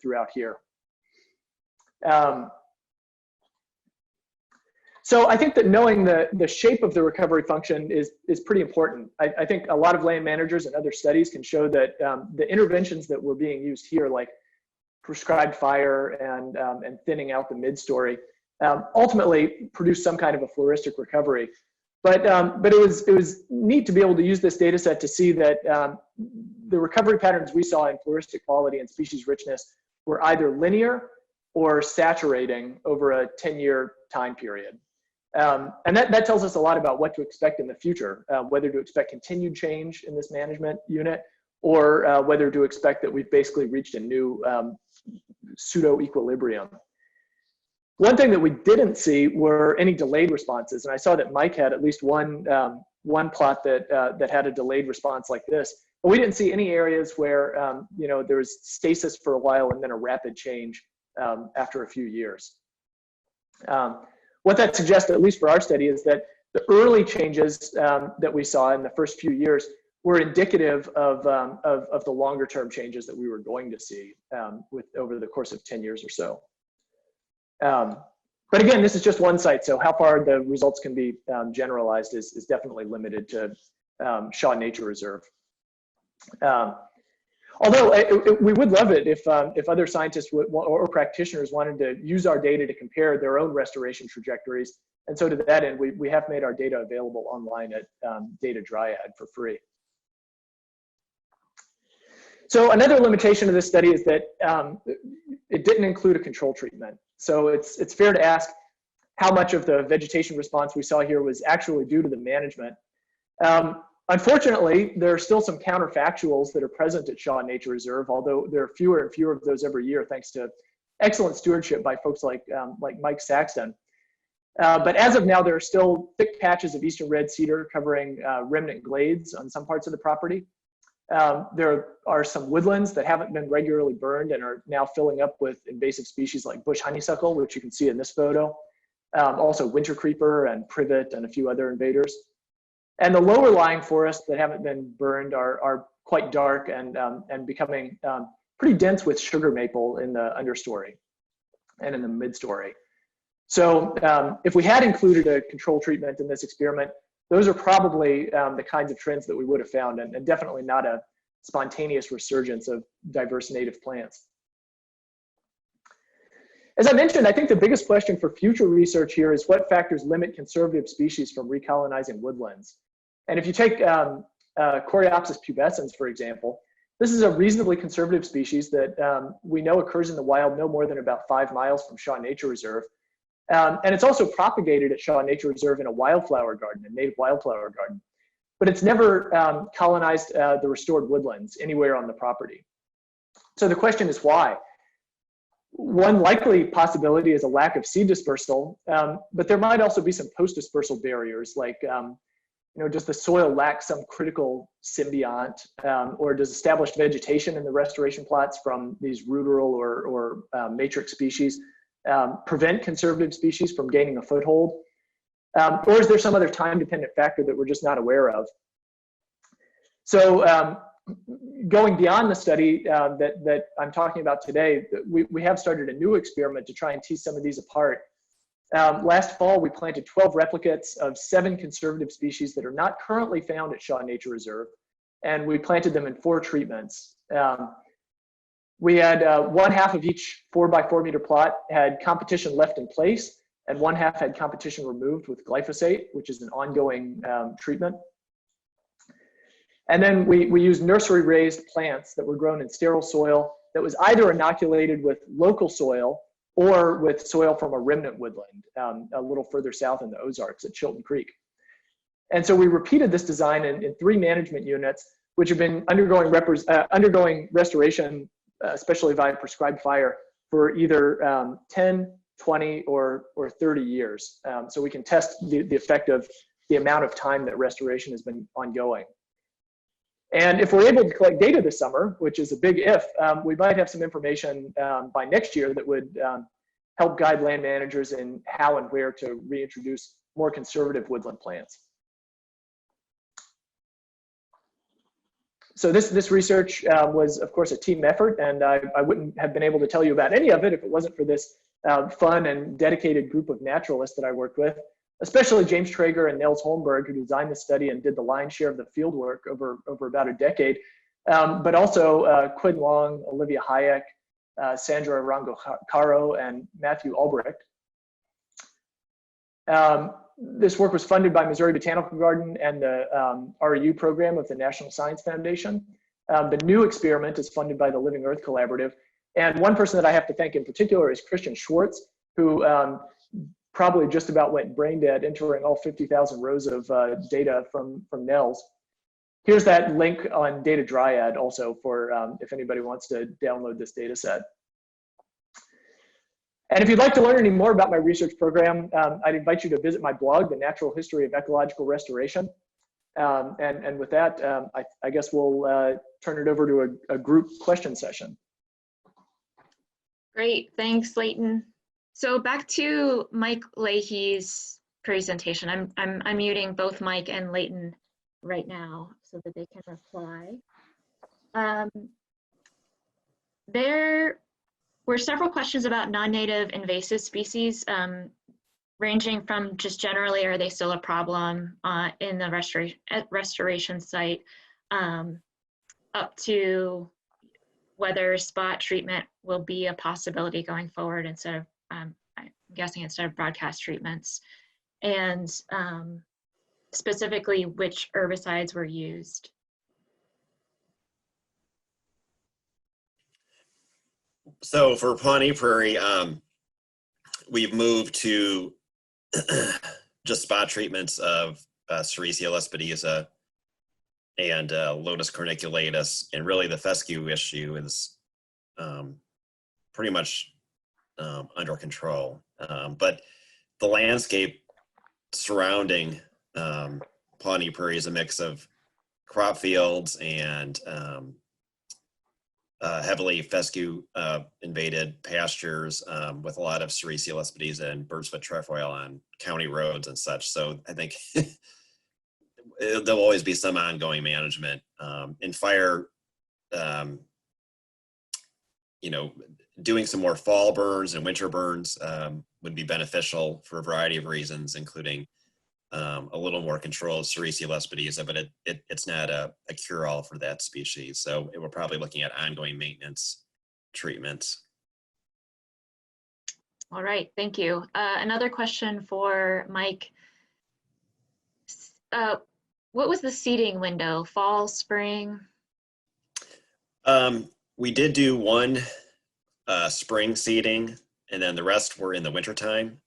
throughout here. So I think that knowing the shape of the recovery function is pretty important. I think a lot of land managers and other studies can show that the interventions that were being used here, like prescribed fire and thinning out the mid-story, ultimately produce some kind of a floristic recovery. But it was neat to be able to use this data set to see that the recovery patterns we saw in floristic quality and species richness were either linear or saturating over a 10-year time period. And that tells us a lot about what to expect in the future, whether to expect continued change in this management unit, or whether to expect that we've basically reached a new pseudo-equilibrium. One thing that we didn't see were any delayed responses, and I saw that Mike had at least one plot that had a delayed response like this, but we didn't see any areas where there was stasis for a while and then a rapid change after a few years. What that suggests, at least for our study, is that the early changes that we saw in the first few years were indicative of the longer term changes that we were going to see over the course of 10 years or so. But again, this is just one site, so how far the results can be generalized is definitely limited to Shaw Nature Reserve. Although we would love it if other scientists or practitioners wanted to use our data to compare their own restoration trajectories. And so to that end, we have made our data available online at Data Dryad for free. So another limitation of this study is that it didn't include a control treatment. So it's fair to ask how much of the vegetation response we saw here was actually due to the management. Unfortunately, there are still some counterfactuals that are present at Shaw Nature Reserve, although there are fewer and fewer of those every year, thanks to excellent stewardship by folks like Mike Saxton. But as of now, there are still thick patches of eastern red cedar covering remnant glades on some parts of the property. There are some woodlands that haven't been regularly burned and are now filling up with invasive species like bush honeysuckle, which you can see in this photo. also winter creeper and privet and a few other invaders. And the lower lying forests that haven't been burned are quite dark and becoming pretty dense with sugar maple in the understory and in the midstory. So if we had included a control treatment in this experiment, those are probably the kinds of trends that we would have found, and definitely not a spontaneous resurgence of diverse native plants. As I mentioned, I think the biggest question for future research here is what factors limit conservative species from recolonizing woodlands. And if you take Coreopsis pubescens, for example, this is a reasonably conservative species that we know occurs in the wild no more than about 5 miles from Shaw Nature Reserve. And it's also propagated at Shaw Nature Reserve in a wildflower garden, a native wildflower garden. But it's never colonized the restored woodlands anywhere on the property. So the question is why? One likely possibility is a lack of seed dispersal, but there might also be some post-dispersal barriers, like does the soil lack some critical symbiont, or does established vegetation in the restoration plots from these ruderal or matrix species prevent conservative species from gaining a foothold? Or is there some other time-dependent factor that we're just not aware of? So going beyond the study that I'm talking about today, we have started a new experiment to try and tease some of these apart. Last fall, we planted 12 replicates of 7 conservative species that are not currently found at Shaw Nature Reserve, and we planted them in 4 treatments. We had 1/2 of each 4x4 meter plot had competition left in place, and 1/2 had competition removed with glyphosate, which is an ongoing treatment. And then we used nursery raised plants that were grown in sterile soil that was either inoculated with local soil or with soil from a remnant woodland a little further south in the Ozarks at Chilton Creek. And so we repeated this design in 3 management units, which have been undergoing restoration, especially via prescribed fire, for either 10, 20, or 30 years. So we can test the effect of the amount of time that restoration has been ongoing. And if we're able to collect data this summer, which is a big if, we might have some information by next year that would help guide land managers in how and where to reintroduce more conservative woodland plants. So this research was, of course, a team effort, and I wouldn't have been able to tell you about any of it if it wasn't for this fun and dedicated group of naturalists that I worked with, especially James Traeger and Nels Holmberg, who designed the study and did the lion's share of the field work over about a decade, but also Quinn Long, Olivia Hayek, Sandra Arango-Caro, and Matthew Albrecht. This work was funded by Missouri Botanical Garden and the REU program of the National Science Foundation. The new experiment is funded by the Living Earth Collaborative. And one person that I have to thank in particular is Christian Schwartz, who probably just about went brain dead entering all 50,000 rows of data from Nels. Here's that link on Data Dryad also for if anybody wants to download this data set. And if you'd like to learn any more about my research program, I'd invite you to visit my blog, The Natural History of Ecological Restoration. And with that, I guess we'll turn it over to a group question session. Great, thanks, Leighton. So back to Mike Leahy's presentation. I'm muting both Mike and Leighton right now so that they can reply. There were several questions about non-native invasive species, ranging from just generally, are they still a problem in the restoration site, up to whether spot treatment will be a possibility going forward instead of, I'm guessing instead of broadcast treatments, and specifically which herbicides were used. So for Pawnee Prairie, we've moved to just spot treatments of Sericea lespedeza and Lotus corniculatus, and really the fescue issue is pretty much under control. But the landscape surrounding Pawnee Prairie is a mix of crop fields and heavily fescue invaded pastures with a lot of Sericea lespedeza and birdsfoot trefoil on county roads and such. So I think there'll always be some ongoing management. In fire, you know, doing some more fall burns and winter burns would be beneficial for a variety of reasons, including a little more controlled Sericea lespedeza, but it's not a cure-all for that species. So we're probably looking at ongoing maintenance treatments. All right, thank you. Another question for Mike. What was the seeding window, fall, spring? We did do one spring seeding, and then the rest were in the wintertime,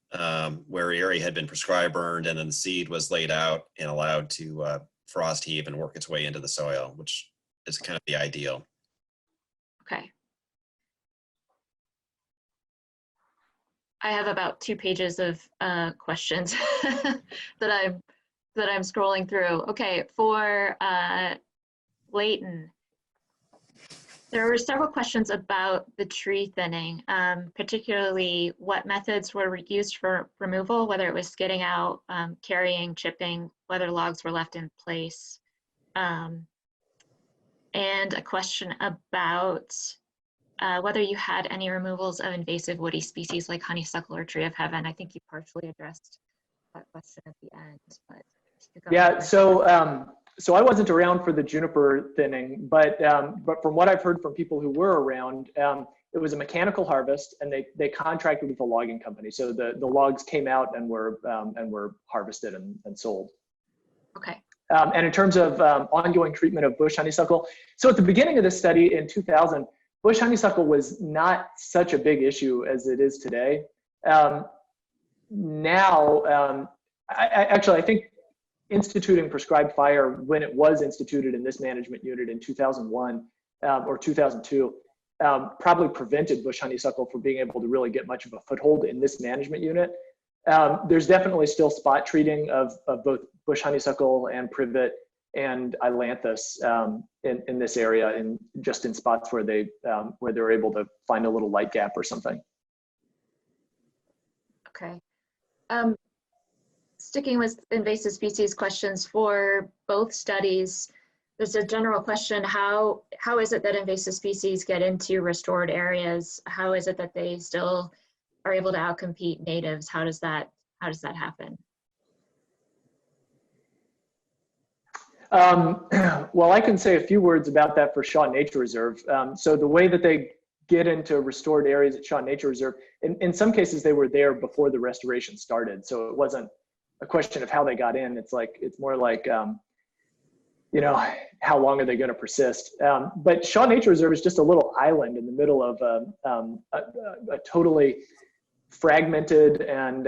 where area had been prescribed burned, and then the seed was laid out and allowed to frost heave and work its way into the soil, which is kind of the ideal. Okay. I have about 2 pages of questions that I'm scrolling through. Okay, for Leighton, there were several questions about the tree thinning, particularly what methods were used for removal, whether it was skidding out, carrying, chipping, whether logs were left in place. And a question about whether you had any removals of invasive woody species like honeysuckle or tree of heaven. I think you partially addressed that question at the end, but yeah. So I wasn't around for the juniper thinning, but from what I've heard from people who were around, it was a mechanical harvest, and they contracted with a logging company. So the logs came out and were harvested and sold. Okay. And in terms of ongoing treatment of bush honeysuckle, so at the beginning of this study in 2000, bush honeysuckle was not such a big issue as it is today. Now, I think instituting prescribed fire, when it was instituted in this management unit in 2001 or 2002, probably prevented bush honeysuckle from being able to really get much of a foothold in this management unit. There's definitely still spot treating of both bush honeysuckle and privet and ailanthus in this area, and just in spots where they're able to find a little light gap or something. Okay. Sticking with invasive species questions for both studies, there's a general question, how is it that invasive species get into restored areas? How is it that they still are able to outcompete natives? How does that happen? Well, I can say a few words about that for Shaw Nature Reserve. So the way that they get into restored areas at Shaw Nature Reserve, in some cases they were there before the restoration started. So it wasn't a question of how they got in. It's more like, you know, how long are they going to persist? But Shaw Nature Reserve is just a little island in the middle of a totally fragmented and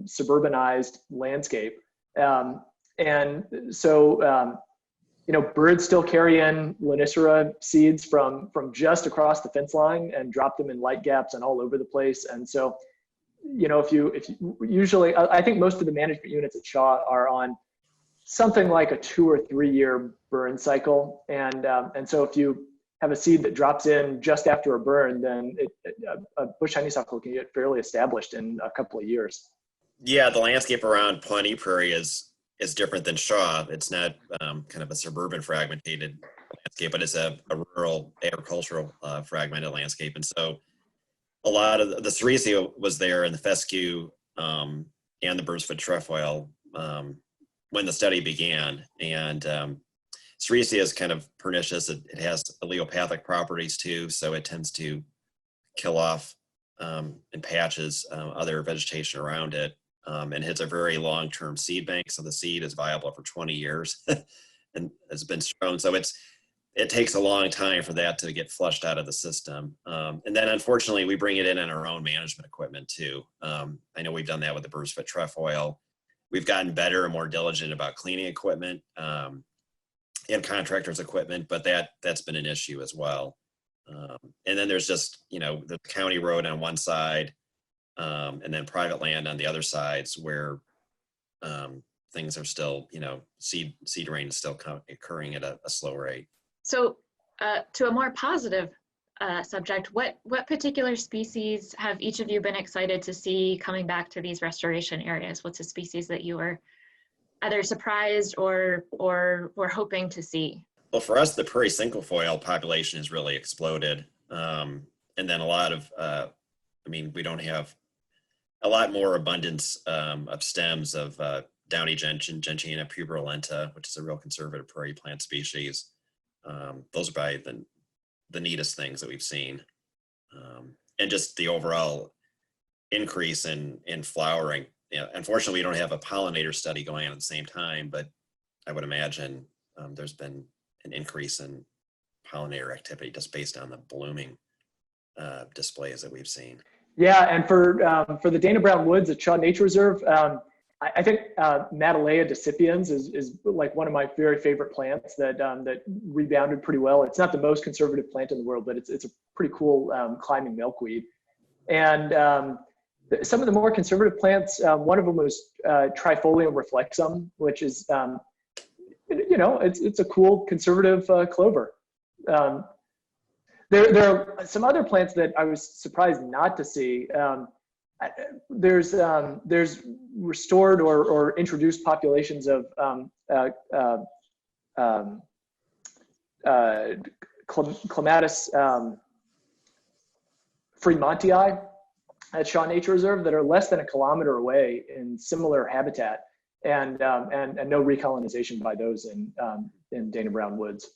suburbanized landscape. And so, you know, birds still carry in Lonicera seeds from just across the fence line and drop them in light gaps and all over the place. And so, you know, if you usually, I think most of the management units at Shaw are on something like a 2 or 3 year burn cycle. And so if you have a seed that drops in just after a burn, then a bush honeysuckle can get fairly established in a couple of years. Yeah, the landscape around Pawnee Prairie is different than Shaw. It's not kind of a suburban fragmented landscape, but it's a rural agricultural fragmented landscape. And so a lot of the Sericea was there, and the fescue and the birdsfoot trefoil when the study began. And Sericea is kind of pernicious. It has allelopathic properties too, so it tends to kill off in patches other vegetation around it. And it's a very long-term seed bank, so the seed is viable for 20 years and has been shown. So it takes a long time for that to get flushed out of the system. And then unfortunately, we bring it in on our own management equipment too. I know we've done that with the birdsfoot trefoil. We've gotten better and more diligent about cleaning equipment and contractors' equipment, but that's been an issue as well. And then there's just, you know, the county road on one side, and then private land on the other sides where things are still, you know, seed rain is still occurring at a slow rate. So to a more positive subject, what particular species have each of you been excited to see coming back to these restoration areas? What's a species that you were either surprised or were hoping to see? Well, for us, the prairie cinquefoil population has really exploded. And then a lot of, I mean, we don't have a lot more abundance of stems of downy gentiana pubrilenta, which is a real conservative prairie plant species. Those are probably the neatest things that we've seen. And just the overall increase in flowering. You know, unfortunately, we don't have a pollinator study going on at the same time, but I would imagine there's been an increase in pollinator activity just based on the blooming displays that we've seen. Yeah, and for the Dana Brown Woods at Shaw Nature Reserve, I think Matalea decipiens is like one of my very favorite plants that that rebounded pretty well. It's not the most conservative plant in the world, but it's a pretty cool climbing milkweed. And some of the more conservative plants, one of them was Trifolium reflexum, which is you know, it's a cool conservative clover. There are some other plants that I was surprised not to see. There's restored or introduced populations of Clematis fremontii at Shaw Nature Reserve that are less than a kilometer away in similar habitat, and no recolonization by those in Dana Brown Woods.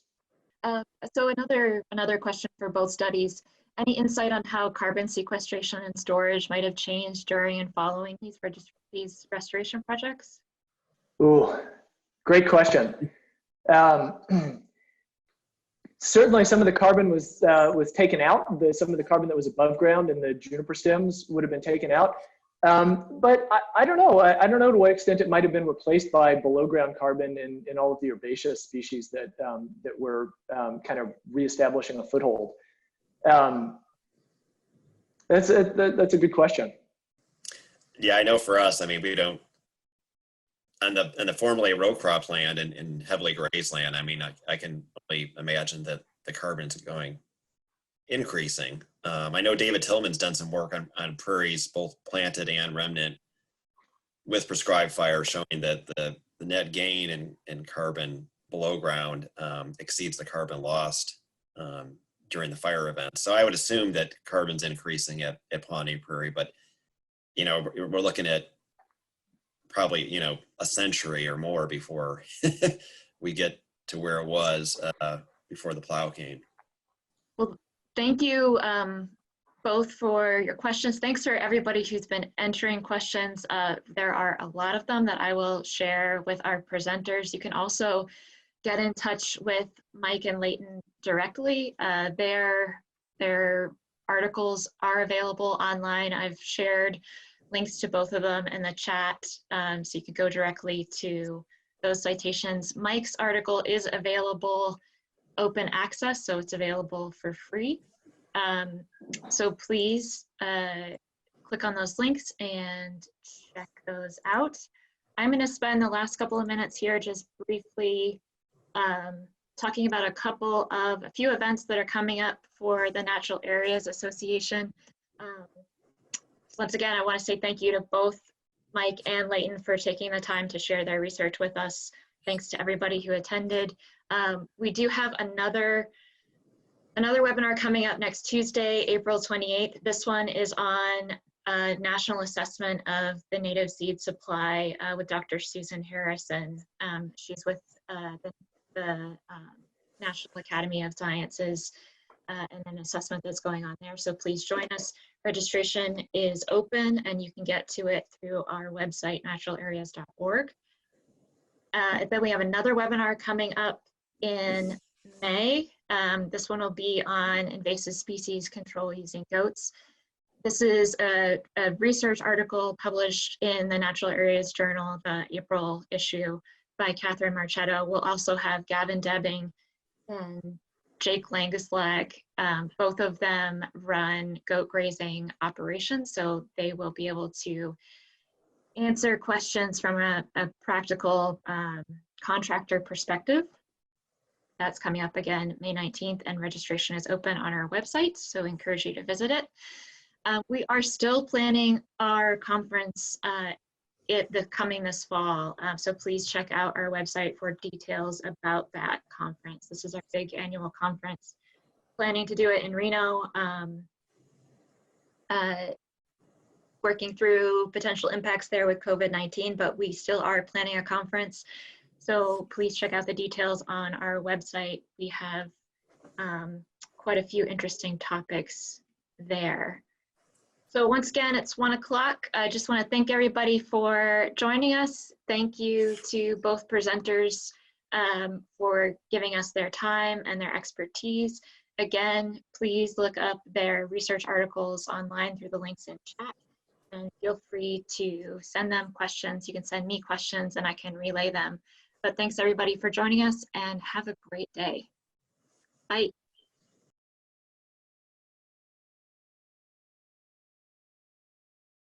So another question for both studies. Any insight on how carbon sequestration and storage might have changed during and following these restoration projects? Ooh, great question. Certainly some of the carbon was taken out. Some of the carbon that was above ground in the juniper stems would have been taken out. But I don't know. I don't know to what extent it might have been replaced by below ground carbon in all of the herbaceous species that were kind of reestablishing a foothold. That's a good question. Yeah, I know for us, I mean, we don't, on the formerly row crop land and heavily grazed land, I mean, I can only imagine that the carbon's increasing. I know David Tillman's done some work on prairies, both planted and remnant, with prescribed fire, showing that the net gain in carbon below ground exceeds the carbon lost during the fire event. So I would assume that carbon's increasing at Pawnee Prairie, but you know, we're looking at probably, you know, a century or more before we get to where it was before the plow came. Well, thank you both for your questions. Thanks for everybody who's been entering questions. There are a lot of them that I will share with our presenters. You can also get in touch with Mike and Leighton directly. Their articles are available online. I've shared links to both of them in the chat, so you can go directly to those citations. Mike's article is available open access, so it's available for free. So please click on those links and check those out. I'm going to spend the last couple of minutes here just briefly talking about a few events that are coming up for the Natural Areas Association. Once again, I want to say thank you to both Mike and Leighton for taking the time to share their research with us. Thanks to everybody who attended. We do have another webinar coming up next Tuesday, April 28th. This one is on national assessment of the native seed supply with Dr. Susan Harrison. She's with the National Academy of Sciences and an assessment that's going on there. So please join us. Registration is open and you can get to it through our website, naturalareas.org. Then we have another webinar coming up in May. This one will be on invasive species control using goats. This is a research article published in the Natural Areas Journal, the April issue, by Catherine Marchetto. We'll also have Gavin Debbing and Jake Langeslag. Both of them run goat grazing operations, so they will be able to answer questions from a practical contractor perspective. That's coming up again May 19th, and registration is open on our website, so encourage you to visit it. We are still planning our conference coming this fall, so please check out our website for details about that conference. This is our big annual conference. Planning to do it in Reno, working through potential impacts there with COVID-19, but we still are planning a conference. So please check out the details on our website. We have quite a few interesting topics there. So once again, it's 1 o'clock. I just want to thank everybody for joining us. Thank you to both presenters for giving us their time and their expertise. Again, please look up their research articles online through the links in chat, and feel free to send them questions. You can send me questions and I can relay them. But thanks everybody for joining us, and have a great day. Bye.